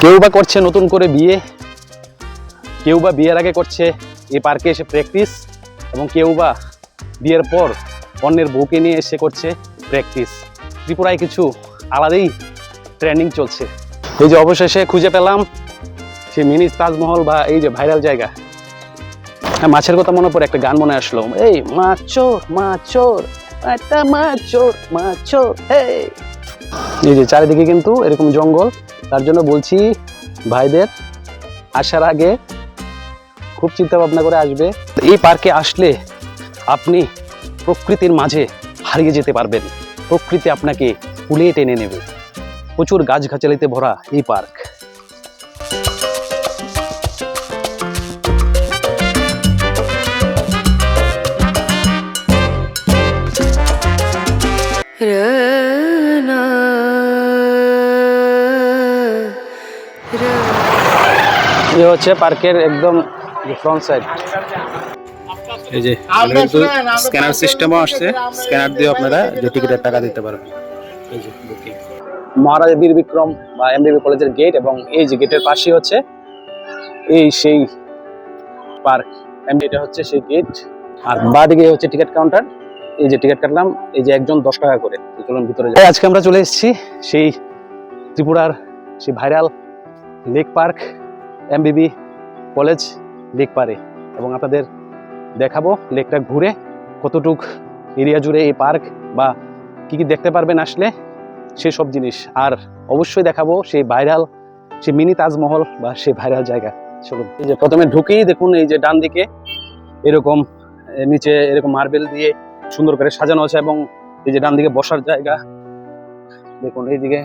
কেউ বা করছে নতুন করে বিয়ে, কেউ বা বিয়ের আগে করছে এই পার্কে এসে প্র্যাকটিস, এবং কেউ বা বিয়ের পর অন্যের বউকে নিয়ে এসে করছে প্র্যাকটিস। ত্রিপুরায় কিছু আলাদাই ট্রেন্ডিং চলছে। এই যে অবশেষে খুঁজে পেলাম সেই মিনি তাজমহল বা এই যে ভাইরাল জায়গা। হ্যাঁ, মাছের কথা মনে পড়ে একটা গান মনে আসলো, এই মাছ চোর মাছ চোর একটা মাছ চোর মাছ চোর। এই যে চারিদিকে কিন্তু এরকম জঙ্গল, তার জন্য বলছি ভাইদের আসার আগে খুব চিন্তা ভাবনা করে আসবে। এই পার্কে আসলে আপনি প্রকৃতির মাঝে হারিয়ে যেতে পারবেন, প্রকৃতি আপনাকে কুলিয়ে টেনে নেবে। প্রচুর গাছগাছালিতে ভরা এই পার্ক। ये হচ্ছে পার্কের একদম ফ্রন্ট সাইড। এই যে কিন্তু স্ক্যানার সিস্টেমও আসছে, স্ক্যানার দিয়ে আপনারা যে টিকিটের টাকা দিতে পারবেন। এই যে বুকিং মহারাজা বীর বিক্রম বা এমবিবি কলেজের গেট, এবং এই যে গেটের পাশে হচ্ছে এই সেই পার্ক। এটা হচ্ছে সেই গেট, আর বাঁদিকে হচ্ছে টিকিট কাউন্টার। এই যে টিকিট কাটলাম, এই যে একজন 10 টাকা করে। চলুন ভিতরে যাই। আজকে আমরা চলে এসেছি সেই ত্রিপুরার সেই viral lake park, এমবিবি college lake পারে, এবং আপনাদের দেখাবো লেকটা ঘুরে কতটুক এরিয়া জুড়ে এই পার্ক বা কি কি দেখতে পারবেন আসলে সেই সব জিনিস। আর অবশ্যই দেখাবো সেই ভাইরাল সেই মিনি তাজমহল বা সেই ভাইরাল জায়গা। চলুন। এই যে প্রথমে ঢুকেই দেখুন, এই যে ডান দিকে এরকম নিচে এরকম মার্বেল দিয়ে সুন্দর করে সাজানো আছে, এবং এই যে ডান দিকে বসার জায়গা দেখুন, এইদিকে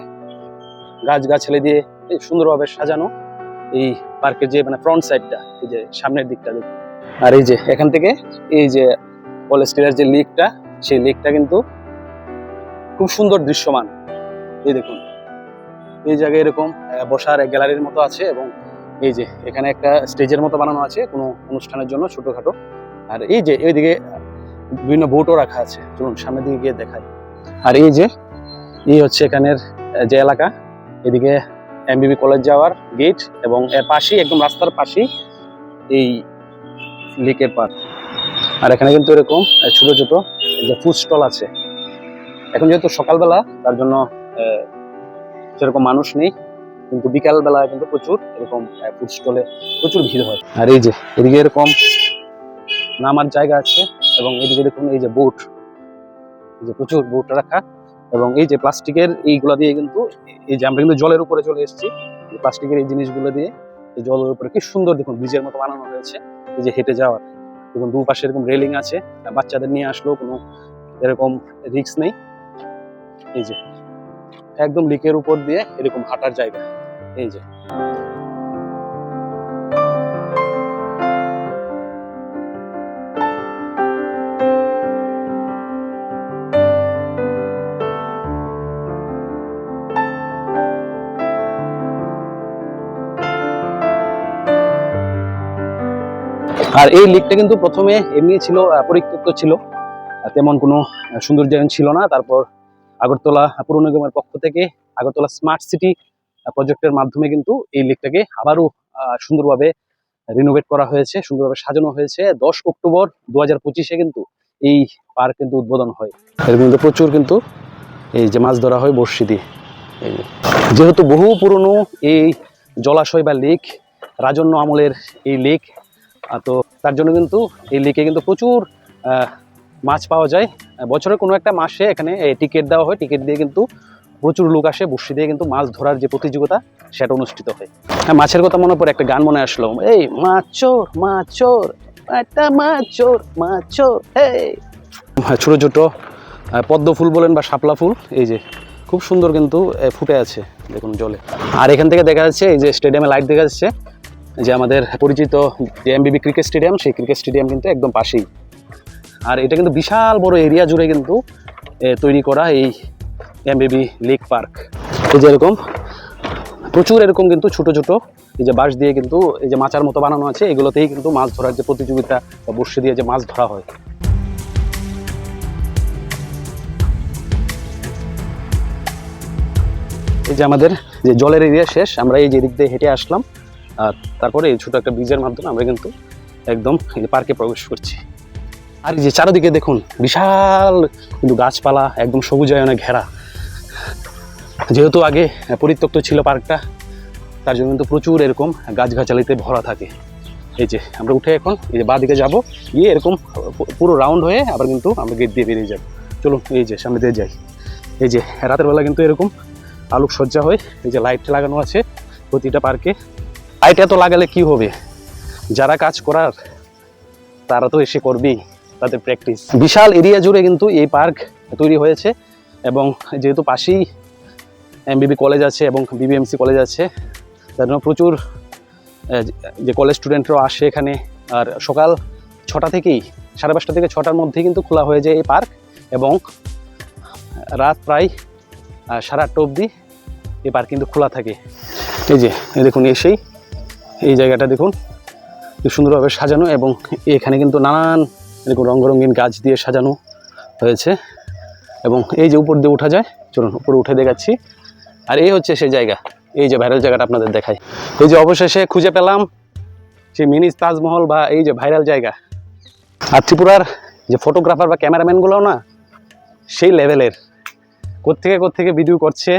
গাছগাছালি দিয়ে সুন্দরভাবে সাজানো এই পার্কের যে মানে ফ্রন্ট সাইডটা, এই যে সামনের দিকটা দেখুন। আর এই যে এখান থেকে এই যে কলেজটির যে লেকটা, সেই লেকটা কিন্তু খুব সুন্দর দৃশ্যমান। এই দেখুন, এই জায়গায় এরকম বসার গ্যালারির মতো আছে, এবং এই যে এখানে একটা স্টেজের মতো বানানো আছে কোনো অনুষ্ঠানের জন্য ছোটখাটো। আর এই যে এইদিকে বিভিন্ন বোটও রাখা আছে। চলুন সামনের দিকে গিয়ে দেখাই। আর এই যে এই হচ্ছে এখানের যে এলাকা, এদিকে এমবিবি কলেজ যাওয়ার গেট, এবং এর পাশেই একদম রাস্তার পাশেই এই লেকের পার্ক। আর এখানে কিন্তু এরকম ছোট ছোট যে ফুড স্টল আছে। এখন যেহেতু সকালবেলা, তার জন্য সেরকম মানুষ নেই, কিন্তু বিকাল বেলা কিন্তু প্রচুর এরকম ফুড স্টলে প্রচুর ভিড় হয়। আর এই যে এদিকে এরকম নামার জায়গা আছে, এবং এদিকে দেখুন এই যে বোট, এই যে প্রচুর বোট রাখা, এবং এই যে প্লাস্টিকের এইগুলা দিয়ে কিন্তু এই যে আমরা কিন্তু জলের উপরে চলে এসেছি। প্লাস্টিকের এই জিনিসগুলো দিয়ে এই জলের উপরে কি সুন্দর দেখুন ব্রিজের মতো বানানো হয়েছে। এই যে হেঁটে যাওয়ার দেখুন দুপাশে এরকম রেলিং আছে, বাচ্চাদের নিয়ে আসলেও কোনো এরকম রিস্ক নেই। এই যে একদম লেকের উপর দিয়ে এরকম হাঁটার জায়গা। এই যে আর এই লেকটা কিন্তু প্রথমে এমনি ছিল, পরিত্যক্ত ছিল, তেমন কোনো সৌন্দর্যায়ন ছিল না। তারপর আগরতলা পুর নিগমের পক্ষ থেকে আগরতলা স্মার্ট সিটি প্রজেক্টের মাধ্যমে কিন্তু এই লেকটাকে আবারও সুন্দরভাবে রিনোভেট করা হয়েছে, সুন্দরভাবে সাজানো হয়েছে। 10 অক্টোবর 2025-এ কিন্তু এই পার্ক কিন্তু উদ্বোধন হয়। এর কিন্তু প্রচুর কিন্তু এই যে মাছ ধরা হয় বড়শি দিয়ে। যেহেতু বহু পুরনো এই জলাশয় বা লেক, রাজন্য আমলের এই লেক, তো তার জন্য কিন্তু এই লেকে কিন্তু প্রচুর মাছ পাওয়া যায়। বছরের কোনো একটা মাসে এখানে টিকিট দেওয়া হয়, টিকিট দিয়ে কিন্তু প্রচুর লোক আসে, বড়শি দিয়ে কিন্তু মাছ ধরার যে প্রতিযোগিতা সেটা অনুষ্ঠিত হয়। হ্যাঁ, মাছের কথা মনে পড়ে একটা গান মনে আসলো, এই মাছ চোর মাছ চোর একটা মাছ চোর মাছ চোর। ছোট ছোট পদ্ম ফুল বলেন বা শাপলা ফুল, এই যে খুব সুন্দর কিন্তু ফুটে আছে দেখুন জলে। আর এখান থেকে দেখা যাচ্ছে এই যে স্টেডিয়ামে লাইট দেখা যাচ্ছে, যে আমাদের পরিচিত যে এমবিবি ক্রিকেট স্টেডিয়াম, সেই ক্রিকেট স্টেডিয়াম কিন্তু একদম পাশেই। আর এটা কিন্তু বিশাল বড় এরিয়া জুড়ে কিন্তু তৈরি করা এই এমবিবি লেক পার্ক। এই যে এরকম প্রচুর এরকম কিন্তু ছোট ছোট এই যে বাঁশ দিয়ে কিন্তু এই যে মাচার মতো বানানো আছে, এগুলোতেই কিন্তু মাছ ধরার যে প্রতিযোগিতা বা বড়শি দিয়ে যে মাছ ধরা হয়। এই যে আমাদের যে জলের এরিয়া শেষ, আমরা এই যে দিক দিয়ে হেঁটে আসলাম, আর তারপরে এই ছোটো একটা ব্রিজের মাধ্যমে আমরা কিন্তু একদম এই যে পার্কে প্রবেশ করছি। আর এই যে চারিদিকে দেখুন বিশাল কিন্তু গাছপালা, একদম সবুজায়নে ঘেরা। যেহেতু আগে পরিত্যক্ত ছিল পার্কটা, তার জন্য কিন্তু প্রচুর এরকম গাছগাছালিতে ভরা থাকে। এই যে আমরা উঠে এখন এই যে বাঁ দিকে যাবো, গিয়ে এরকম পুরো রাউন্ড হয়ে আবার কিন্তু আমরা গেট দিয়ে বেরিয়ে যাবো। চলুন এই যে সামনে দিয়ে যাই। এই যে রাতের বেলা কিন্তু এরকম আলোকসজ্জা হয়, এই যে লাইট লাগানো আছে প্রতিটা পার্কে। লাইট এত লাগালে কি হবে, যারা কাজ করার তারা তো এসে করবেই, তাদের প্র্যাকটিস। বিশাল এরিয়া জুড়ে কিন্তু এই পার্ক তৈরি হয়েছে, এবং যেহেতু পাশেই এমবিবি কলেজ আছে এবং বিবিএমসি কলেজ আছে, তার জন্য প্রচুর যে কলেজ স্টুডেন্টরাও আসে এখানে। আর সকাল 6টা থেকেই, 5:30 থেকে 6টার মধ্যে কিন্তু খোলা হয়ে যায় এই পার্ক, এবং রাত প্রায় 8:30 অবধি এই পার্ক কিন্তু খোলা থাকে। এই যে দেখুন, এসেই এই জায়গাটা দেখুন খুব সুন্দরভাবে সাজানো, এবং এখানে কিন্তু নানান এরকম রঙরঙিন গাছ দিয়ে সাজানো হয়েছে। এবং এই যে উপর দিয়ে উঠা যায়, চলুন উপরে উঠে দেখাচ্ছি। আর এই হচ্ছে সেই জায়গা, এই যে ভাইরাল জায়গাটা আপনাদের দেখাই। এই যে অবশেষে খুঁজে পেলাম সেই মিনি তাজমহল, বা এই যে ভাইরাল জায়গা। আর ত্রিপুরার যে ফটোগ্রাফার বা ক্যামেরাম্যানগুলো না সেই লেভেলের, কোত্থেকে ভিডিও করছে,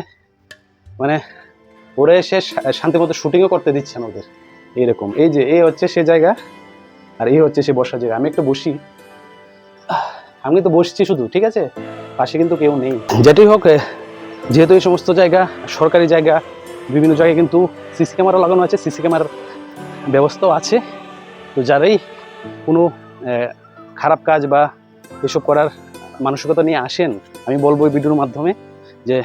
মানে ওরা এসে শান্তি মতো শুটিংও করতে দিচ্ছেন ওদের এইরকম। এই যে এই হচ্ছে সে জায়গা, আর এই হচ্ছে সে বসার জায়গা। আমি একটু বসি, আমি তো বসছি শুধু, ঠিক আছে, পাশে কিন্তু কেউ নেই। যেটাই হোক, যেহেতু এই সমস্ত জায়গা সরকারি জায়গা, বিভিন্ন জায়গায় কিন্তু সিসি ক্যামেরা লাগানো আছে, সিসি ক্যামেরার ব্যবস্থাও আছে। তো যারাই কোনো খারাপ কাজ বা এসব করার মানসিকতা নিয়ে আসেন, আমি বলবো এই ভিডিওর মাধ্যমে যে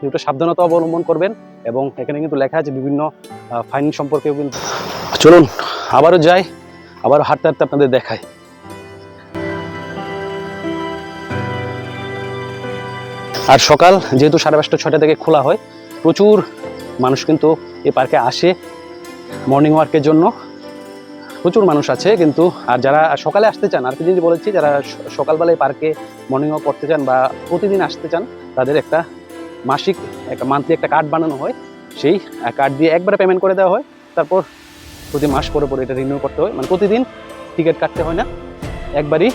একটু সাবধানতা অবলম্বন করবেন। এবং এখানে কিন্তু লেখা আছে বিভিন্ন ফাইন সম্পর্কেও কিন্তু। চলুন আবারও যাই, আবারও হাঁটতে হাঁটতে আপনাদের দেখাই। আর সকাল যেহেতু 5:30 6টা থেকে খোলা হয়, প্রচুর মানুষ কিন্তু এই পার্কে আসে মর্নিং ওয়ার্কের জন্য। প্রচুর মানুষ আছে কিন্তু। আর যারা সকালে আসতে চান, আর কি জিনিস বলেছি, যারা সকালবেলায় পার্কে মর্নিং ওয়াক করতে চান বা প্রতিদিন আসতে চান, তাদের একটা মাসিক একটা মান্থলি একটা কার্ড বানানো হয়। সেই কার্ড দিয়ে একবারে পেমেন্ট করে দেওয়া হয়, তারপর প্রতি মাস পরে পরে এটা রিনিউ করতে হয়। মানে প্রতিদিন টিকিট কাটতে হয় না, একবারই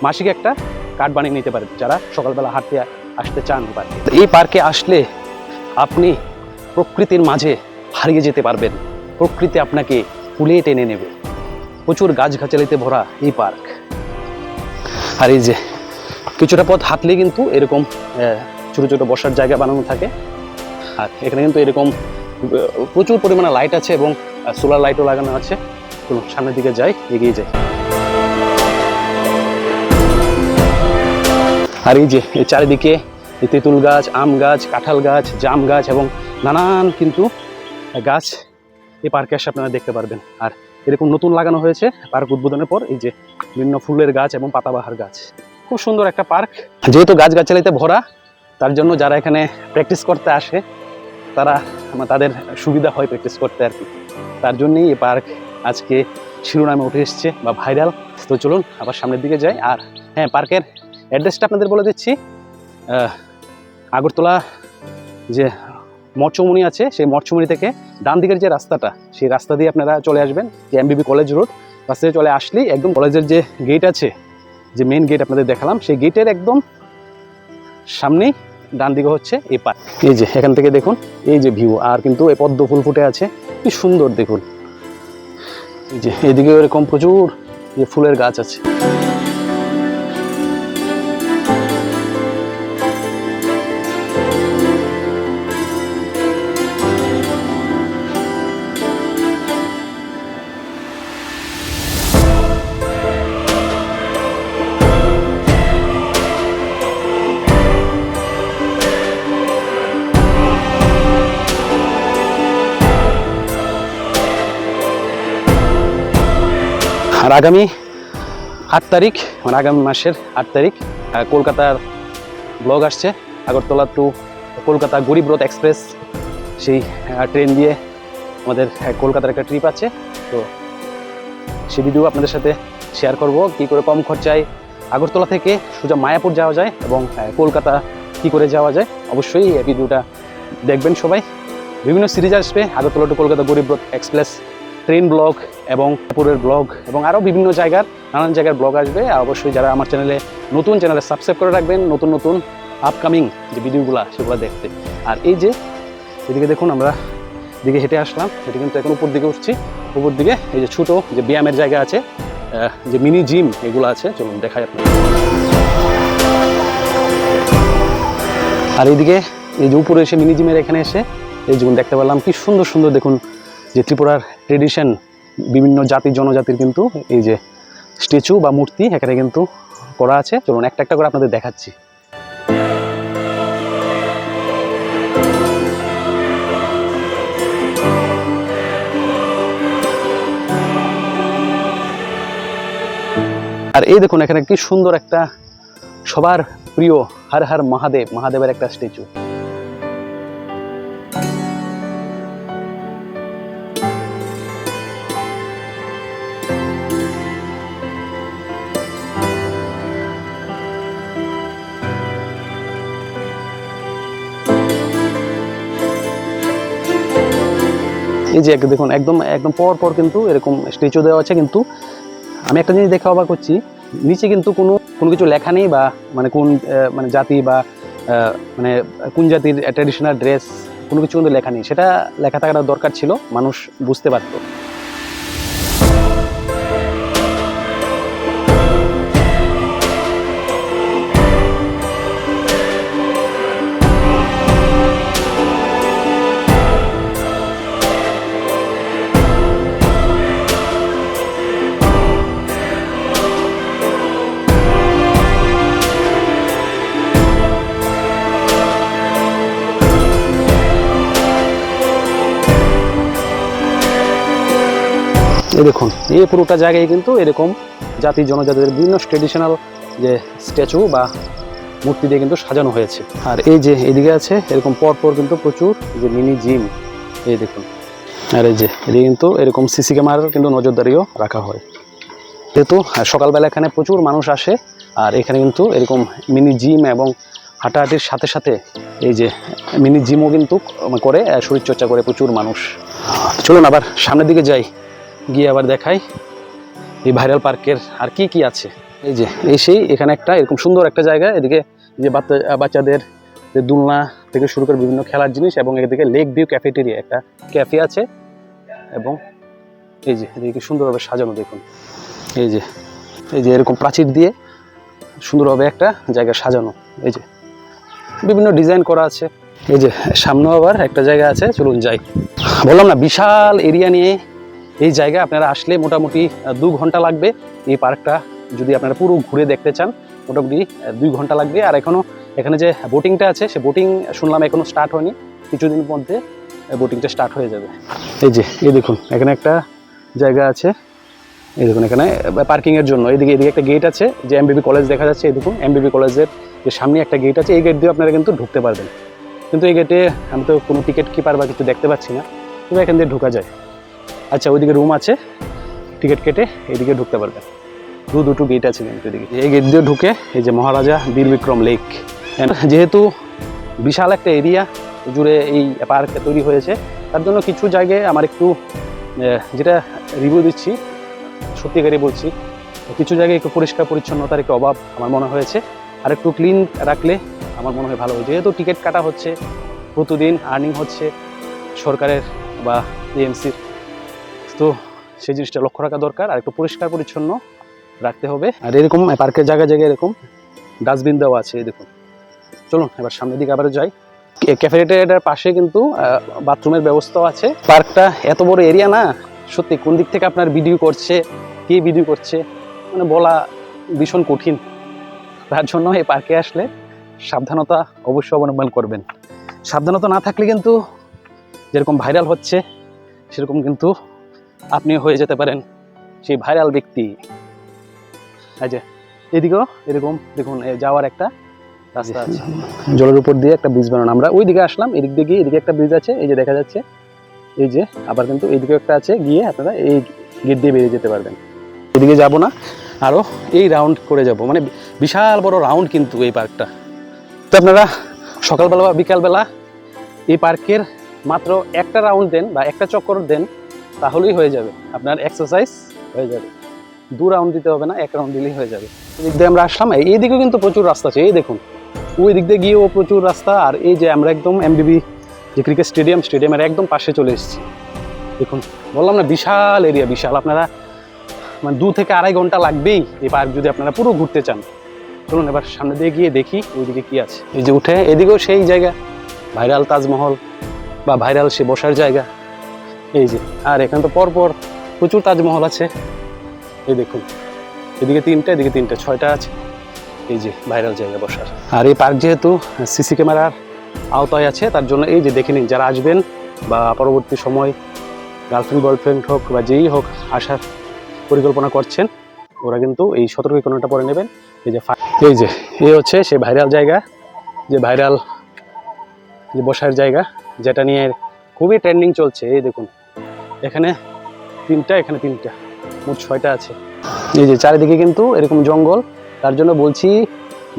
মাসিক একটা কার্ড বানিয়ে নিতে পারেন যারা সকালবেলা হাঁটতে আসতে চান পার্কে। এই পার্কে আসলে আপনি প্রকৃতির মাঝে হারিয়ে যেতে পারবেন, প্রকৃতি আপনাকে কুলিয়ে টেনে নেবে। প্রচুর গাছগাছালিতে ভরা এই পার্ক। আর এই যে কিছুটা পথ হাঁটলে কিন্তু এরকম ছোটো ছোটো বসার জায়গা বানানো থাকে। আর এখানে কিন্তু এরকম প্রচুর পরিমাণে লাইট আছে, এবং সোলার লাইটও লাগানো আছে। তো সামনের দিকে যাই, এগিয়ে যাই। আর এই যে এই চারিদিকে তেঁতুল গাছ, আম গাছ, কাঁঠাল গাছ, জাম গাছ এবং নানান কিন্তু গাছ এই পার্কে এসে আপনারা দেখতে পারবেন। আর এরকম নতুন লাগানো হয়েছে পার্ক উদ্বোধনের পর, এই যে বিভিন্ন ফুলের গাছ এবং পাতাবাহার গাছ। খুব সুন্দর একটা পার্ক। যেহেতু গাছগাছালিতে ভরা, তার জন্য যারা এখানে প্র্যাকটিস করতে আসে তাদের সুবিধা হয় প্র্যাকটিস করতে আর কি। তার জন্যই এই পার্ক আজকে শিরোনামে উঠে এসছে বা ভাইরাল। তো চলুন আবার সামনের দিকে যাই। আর হ্যাঁ, পার্কের অ্যাড্রেসটা আপনাদের বলে দিচ্ছি। আগরতলা যে মৎস্যমণি আছে, সেই মৎস্যমণি থেকে ডান দিকের যে রাস্তাটা, সেই রাস্তা দিয়ে আপনারা চলে আসবেন, যে এমবিবি কলেজ রোড রাস্তা দিয়ে চলে আসলেই একদম কলেজের যে গেট আছে, যে মেন গেট আপনাদের দেখালাম, সেই গেটের একদম সামনেই ডান দিকে হচ্ছে এই পার্ক। এই যে এখান থেকে দেখুন এই যে ভিউ, আর কিন্তু এই পদ্ম ফুল ফুটে আছে, কি সুন্দর দেখুন। এই যে এদিকেও এরকম প্রচুর যে ফুলের গাছ আছে। আর আগামী 8 তারিখ, মানে আগামী মাসের 8 তারিখ কলকাতার ব্লগ আসছে, আগরতলা টু কলকাতা গরিব রথ এক্সপ্রেস, সেই ট্রেন দিয়ে আমাদের কলকাতার একটা ট্রিপ আছে। তো সেই ভিডিও আপনাদের সাথে শেয়ার করব, কী করে কম খরচায় আগরতলা থেকে সোজা মায়াপুর যাওয়া যায় এবং কলকাতা কী করে যাওয়া যায়। অবশ্যই এই ভিডিওটা দেখবেন সবাই। বিভিন্ন সিরিজ আসবে, আগরতলা টু কলকাতা গরিব রথ এক্সপ্রেস ট্রেন ব্লগ এবং পুরের ব্লগ এবং আরও বিভিন্ন জায়গার নানান জায়গার ব্লগ আসবে। আর অবশ্যই যারা আমার চ্যানেলে নতুন, চ্যানেলে সাবস্ক্রাইব করে রাখবেন নতুন নতুন আপকামিং যে ভিডিওগুলো সেগুলো দেখতে। আর এই যে এদিকে দেখুন, আমরা দিকে হেঁটে আসলাম, হেঁটে কিন্তু এখন উপর দিকে উঠছি। উপর দিকে এই যে ছোটো যে ব্যায়ামের জায়গা আছে, যে মিনি জিম এগুলো আছে, চলুন দেখাই আপনার। আর এইদিকে এই যে উপরে এসে মিনি জিমের এখানে এসে এই যেমন দেখতে পেলাম কি সুন্দর সুন্দর দেখুন যে ত্রিপুরার ট্রেডিশন বিভিন্ন জাতি জনজাতির কিন্তু এই যে স্ট্যাচু বা মূর্তি এখানে কিন্তু করা আছে। চলুন একটা একটা করে আপনাদের দেখাচ্ছি। আর এই দেখুন এখানে কি সুন্দর একটা সবার প্রিয় হর হর মহাদেব, মহাদেবের একটা স্ট্যাচু। এই যে দেখুন একদম একদম পর পর কিন্তু এরকম স্ট্যাচু দেওয়া আছে, কিন্তু আমি একটা জিনিস দেখে অবাক হচ্ছি, নিচে কিন্তু কোনো কিছু লেখা নেই, বা মানে কোন মানে জাতি বা মানে কোন জাতির ট্র্যাডিশনাল ড্রেস কোনো কিছু কিন্তু লেখা নেই। সেটা লেখা থাকাটা দরকার ছিল, মানুষ বুঝতে পারতো। এই দেখুন এই পুরোটা জায়গায় কিন্তু এরকম জাতি জনজাতিদের বিভিন্ন ট্রেডিশনাল যে স্ট্যাচু বা মূর্তি দিয়ে কিন্তু সাজানো হয়েছে। আর এই যে এদিকে আছে এরকম পরপর কিন্তু প্রচুর যে মিনি জিম, এই দেখুন। আর এই যে এদিকে কিন্তু এরকম সিসি ক্যামেরার কিন্তু নজরদারিও রাখা হয়, যেহেতু সকালবেলা এখানে প্রচুর মানুষ আসে। আর এখানে কিন্তু এরকম মিনি জিম এবং হাঁটাহাঁটির সাথে সাথে এই যে মিনি জিমও কিন্তু করে, শরীরচর্চা করে প্রচুর মানুষ। চলুন আবার সামনের দিকে যাই, গিয়ে আবার দেখাই এই ভাইরাল পার্কের আর কি কি আছে। এই যে সেই এখানে একটা এরকম সুন্দর একটা জায়গা, এদিকে যে বাচ্চাদের যে দোলনা থেকে শুরু করে বিভিন্ন খেলার জিনিস, এবং এদিকে লেক ভিউ ক্যাফেটেরিয়া একটা ক্যাফে আছে, এবং এই যে এদিকে সুন্দরভাবে সাজানো দেখুন। এই যে এরকম প্রাচীর দিয়ে সুন্দরভাবে একটা জায়গা সাজানো, এই যে বিভিন্ন ডিজাইন করা আছে। এই যে সামনেও আবার একটা জায়গা আছে, চলুন যাই। বললাম না বিশাল এরিয়া নিয়ে এই জায়গা, আপনারা আসলে মোটামুটি 2 ঘন্টা লাগবে। এই পার্কটা যদি আপনারা পুরো ঘুরে দেখতে চান মোটামুটি 2 ঘন্টা লাগবে। আর এখানে যে বোটিংটা আছে, সে বোটিং শুনলাম এখনো স্টার্ট হয়নি, কিছুদিনের মধ্যে বোটিংটা স্টার্ট হয়ে যাবে। এই দেখুন এখানে একটা জায়গা আছে, এই দেখুন এখানে পার্কিংয়ের জন্য। এদিকে একটা গেট আছে, যে এমবিবি কলেজ দেখা যাচ্ছে। এই দেখুন এমবিবি কলেজের যে সামনে একটা গেট আছে, এই গেট দিয়ে আপনারা কিন্তু ঢুকতে পারবেন। কিন্তু এই গেটে আমি তো কোনো টিকিট কিপার বা কিছু দেখতে পাচ্ছি না, তবে এখান দিয়ে ঢোকা যায়। আচ্ছা ওইদিকে রুম আছে, টিকিট কেটে এইদিকে ঢুকতে পারবেন। দুটো গেট আছে কিন্তু এদিকে। এই গেট দিয়ে ঢুকে এই যে মহারাজা বীর বিক্রম লেক। যেহেতু বিশাল একটা এরিয়া জুড়ে এই পার্ক তৈরি হয়েছে, তার জন্য কিছু জায়গায় আমার একটু যেটা রিভিউ দিচ্ছি সত্যিকারই বলছি, কিছু জায়গায় একটু পরিষ্কার পরিচ্ছন্নতার একটু অভাব আমার মনে হয়েছে। আর একটু ক্লিন রাখলে আমার মনে হয় ভালো হয়। যেহেতু টিকিট কাটা হচ্ছে, প্রতিদিন আর্নিং হচ্ছে সরকারের বা এএমসির, তো সেই জিনিসটা লক্ষ্য রাখা দরকার। আর একটু পরিষ্কার পরিচ্ছন্ন রাখতে হবে। আর এরকম পার্কের জায়গায় এরকম ডাস্টবিন দেওয়া আছে, এই দেখুন। চলুন এবার সামনের দিকে আবার যাই। ক্যাফেটেরিয়াটার পাশে কিন্তু বাথরুমের ব্যবস্থাও আছে। পার্কটা এত বড় এরিয়া না, সত্যি কোন দিক থেকে আপনার ভিডিও করছে, কে ভিডিও করছে মানে বলা ভীষণ কঠিন। তার জন্য এই পার্কে আসলে সাবধানতা অবশ্যই অবলম্বন করবেন। সাবধানতা না থাকলে কিন্তু যেরকম ভাইরাল হচ্ছে সেরকম কিন্তু আপনি হয়ে যেতে পারেন সেই ভাইরাল ব্যক্তি। আচ্ছা এদিকেও এরকম দেখুন যাওয়ার একটা রাস্তা আছে, জলের উপর দিয়ে একটা ব্রিজ বানানো। আমরা ওই দিকে আসলাম, এদিক দিয়ে গিয়ে এদিকে একটা ব্রিজ আছে, এই যে দেখা যাচ্ছে। এই যে আবার কিন্তু এইদিকে একটা আছে, গিয়ে আপনারা এই গেট দিয়ে বেরিয়ে যেতে পারবেন। এদিকে যাব না, আরও এই রাউন্ড করে যাব, মানে বিশাল বড় রাউন্ড কিন্তু এই পার্কটা। তো আপনারা সকালবেলা বা বিকালবেলা এই পার্কের মাত্র একটা রাউন্ড দেন বা একটা চক্কর দেন, তাহলেই হয়ে যাবে, আপনার এক্সারসাইজ হয়ে যাবে। 2 রাউন্ড দিতে হবে না, 1 রাউন্ড দিলেই হয়ে যাবে। এদিক দিয়ে আমরা আসলাম, এই দিকেও কিন্তু প্রচুর রাস্তা আছে, এই দেখুন ওই দিক দিয়ে গিয়েও প্রচুর রাস্তা। আর এই যে আমরা একদম এমবিবি যে ক্রিকেট স্টেডিয়ামের একদম পাশে চলে এসেছি। দেখুন বললাম না, বিশাল এরিয়া, বিশাল। আপনারা মানে 2 থেকে আড়াই ঘন্টা লাগবেই এই পার্ক যদি আপনারা পুরো ঘুরতে চান। চলুন এবার সামনে দিয়ে গিয়ে দেখি ওইদিকে কি আছে। এই যে উঠে এদিকেও সেই জায়গা, ভাইরাল তাজমহল বা ভাইরাল সে বসার জায়গা। এই যে, আর এখানে তো পরপর প্রচুর তাজমহল আছে। এই দেখুন এদিকে 3টা, এদিকে 3টা, 6টা আছে। এই যে ভাইরাল জায়গা বসার। আর এই পার্ক যেহেতু সিসি ক্যামেরার আওতায় আছে, তার জন্য এই যে দেখে নিন, যারা আসবেন বা পরবর্তী সময় গার্লফ্রেন্ড বয়ফ্রেন্ড হোক বা যেই হোক আসার পরিকল্পনা করছেন, ওরা কিন্তু এই সতর্কীকরণটা পরে নেবেন। এই যে এই হচ্ছে সে ভাইরাল জায়গা, যে ভাইরাল যে বসার জায়গা, যেটা নিয়ে খুবই ট্রেন্ডিং চলছে। এই দেখুন এখানে 3টা, এখানে 3টা, মোট 6টা আছে। এই যে চারিদিকে কিন্তু এরকম জঙ্গল, তার জন্য বলছি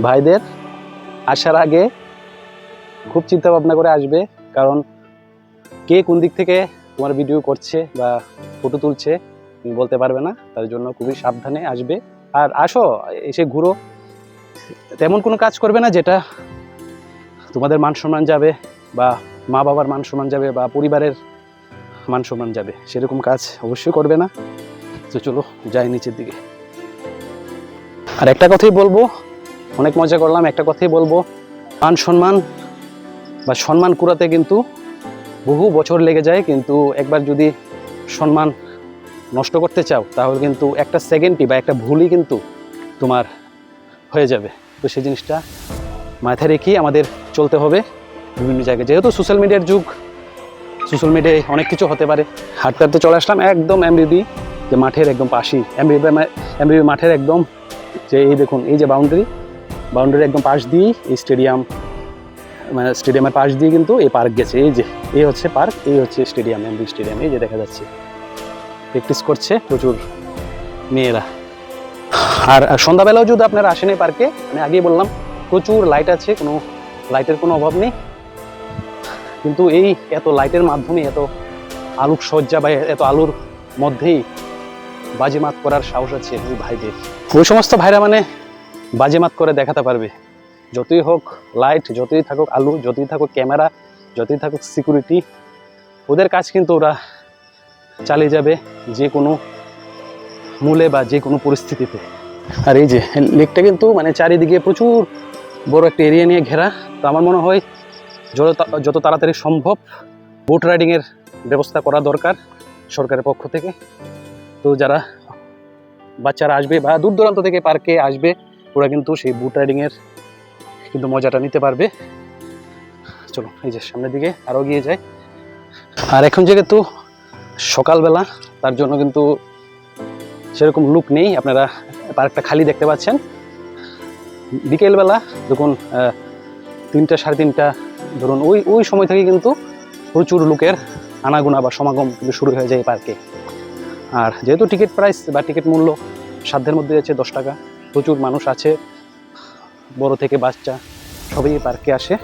ভাইদের আসার আগে খুব চিন্তা ভাবনা করে আসবে, কারণ কে কোন দিক থেকে তোমার ভিডিও করছে বা ফটো তুলছে তুমি বলতে পারবে না, তার জন্য খুবই সাবধানে আসবে। আর আসো, এসে ঘুরো, তেমন কোনো কাজ করবে না যেটা তোমাদের মান সম্মান যাবে বা মা বাবার মান সম্মান যাবে বা পরিবারের মান সম্মান যাবে, সেরকম কাজ অবশ্যই করবে না। তো চলো যাই নিচের দিকে। আর একটা কথাই বলবো, অনেক মজা করলাম, একটা কথাই বলবো, মান সম্মান বা সম্মান কুড়াতে কিন্তু বহু বছর লেগে যায়, কিন্তু একবার যদি সম্মান নষ্ট করতে চাও তাহলে কিন্তু একটা সেকেন্ডই বা একটা ভুলই কিন্তু তোমার হয়ে যাবে। তো সেই জিনিসটা মাথায় রেখেই আমাদের চলতে হবে বিভিন্ন জায়গায়। যেহেতু সোশ্যাল মিডিয়ার যুগ, সোশ্যাল মিডিয়ায় অনেক কিছু হতে পারে। হাঁটতে হাঁটতে চলে আসলাম একদম এমবিবি যে মাঠের একদম পাশেই, এমবিবি মাঠের একদম যে এই দেখুন এই যে বাউন্ডারি একদম পাশ দিয়েই এই স্টেডিয়াম, মানে স্টেডিয়ামের পাশ দিয়ে কিন্তু এই পার্ক গেছে। এই যে এই হচ্ছে পার্ক, এই হচ্ছে স্টেডিয়াম, এমবি স্টেডিয়াম। এই যে দেখা যাচ্ছে প্র্যাকটিস করছে প্রচুর মেয়েরা। আর সন্ধ্যাবেলাও যদি আপনারা আসেন এই পার্কে, আমি আগেই বললাম প্রচুর লাইট আছে, কোনো লাইটের কোনো অভাব নেই। কিন্তু এই এত লাইটের মাধ্যমে, এত আলোক সজ্জা বা এত আলোর মধ্যেই বাজিমাত করার সাহস আছে ওই ভাইদের। ওই সমস্ত ভাইরা মানে বাজিমাত করে দেখাতে পারবে, যতই হোক লাইট, যতই থাকুক আলো, যতই থাকুক ক্যামেরা, যতই থাকুক সিকিউরিটি, ওদের কাজ কিন্তু ওরা চালিয়ে যাবে যে কোনো মূলে বা যে কোনো পরিস্থিতিতে। আর এই যে লেকটা কিন্তু মানে চারিদিকে প্রচুর বড় একটা এরিয়া নিয়ে ঘেরা। তো আমার মনে হয় যত তাড়াতাড়ি সম্ভব বোট রাইডিংয়ের ব্যবস্থা করা দরকার সরকারের পক্ষ থেকে। তো যারা বাচ্চারা আসবে বা দূর দূরান্ত থেকে পার্কে আসবে, ওরা কিন্তু সেই বোট রাইডিংয়ের কিন্তু মজাটা নিতে পারবে। চলো এই যে সামনের দিকে আরও গিয়ে যায়। আর এখন যেহেতু সকালবেলা, তার জন্য কিন্তু সেরকম লুক নেই, আপনারা পার্কটা খালি দেখতে পাচ্ছেন। বিকেলবেলা যখন 3টা, 3:30 ধরুন ওই সময় থেকে কিন্তু প্রচুর লোকের আনাগোনা বা সমাগম কিন্তু শুরু হয়ে যায় এই পার্কে। আর যেহেতু টিকিট প্রাইস বা টিকিট মূল্য সাধ্যের মধ্যে আছে 10 টাকা, প্রচুর মানুষ আছে, বড় থেকে বাচ্চা সবই এই পার্কে আসে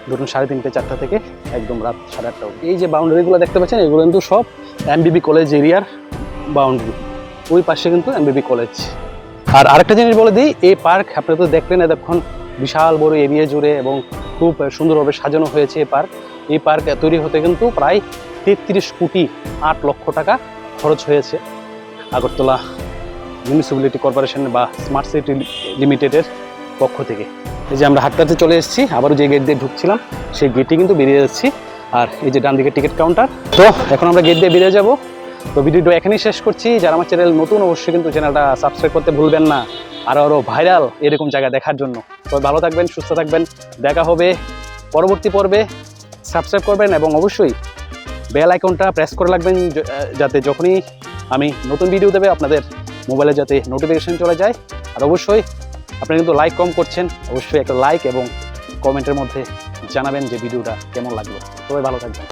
ধরুন 3:30, 4টা থেকে একদম রাত 8:30 অবধি। এই যে বাউন্ডারিগুলো দেখতে পাচ্ছেন, এগুলো কিন্তু সব এমবিবি কলেজ এরিয়ার বাউন্ডারি। ওই পাশে কিন্তু এমবিবি কলেজ। আর আরেকটা জিনিস বলে দিই, এই পার্ক আপনারা তো দেখলেন এতক্ষণ, বিশাল বড় এরিয়া জুড়ে এবং খুব সুন্দরভাবে সাজানো হয়েছে এই পার্ক। এই পার্ক তৈরি হতে কিন্তু প্রায় 33 কোটি 8 লক্ষ টাকা খরচ হয়েছে আগরতলা মিউনিসিপ্যালিটি কর্পোরেশন বা স্মার্ট সিটি লিমিটেডের পক্ষ থেকে। এই যে আমরা হাঁটতে চলে এসেছি, আবারও যে গেট দিয়ে ঢুকছিলাম সেই গেটটি কিন্তু বেরিয়ে যাচ্ছি। আর এই যে ডান দিকে টিকিট কাউন্টার। তো এখন আমরা গেট দিয়ে বেরিয়ে যাব। তো ভিডিওটা এখানেই শেষ করছি। যারা আমার চ্যানেল নতুন, অবশ্যই কিন্তু চ্যানেলটা সাবস্ক্রাইব করতে ভুলবেন না, আরও ভাইরাল এরকম জায়গা দেখার জন্য। তো ভালো থাকবেন, সুস্থ থাকবেন, দেখা হবে পরবর্তী পর্বে। সাবস্ক্রাইব করবেন এবং অবশ্যই বেল আইকনটা প্রেস করে রাখবেন, যাতে যখনই আমি নতুন ভিডিও দেবে আপনাদের মোবাইলে যাতে নোটিফিকেশন চলে যায়। আর অবশ্যই আপনি কিন্তু লাইক কম করছেন, অবশ্যই একটা লাইক এবং কমেন্টের মধ্যে জানাবেন যে ভিডিওটা কেমন লাগলো। সবাই ভালো থাকবেন।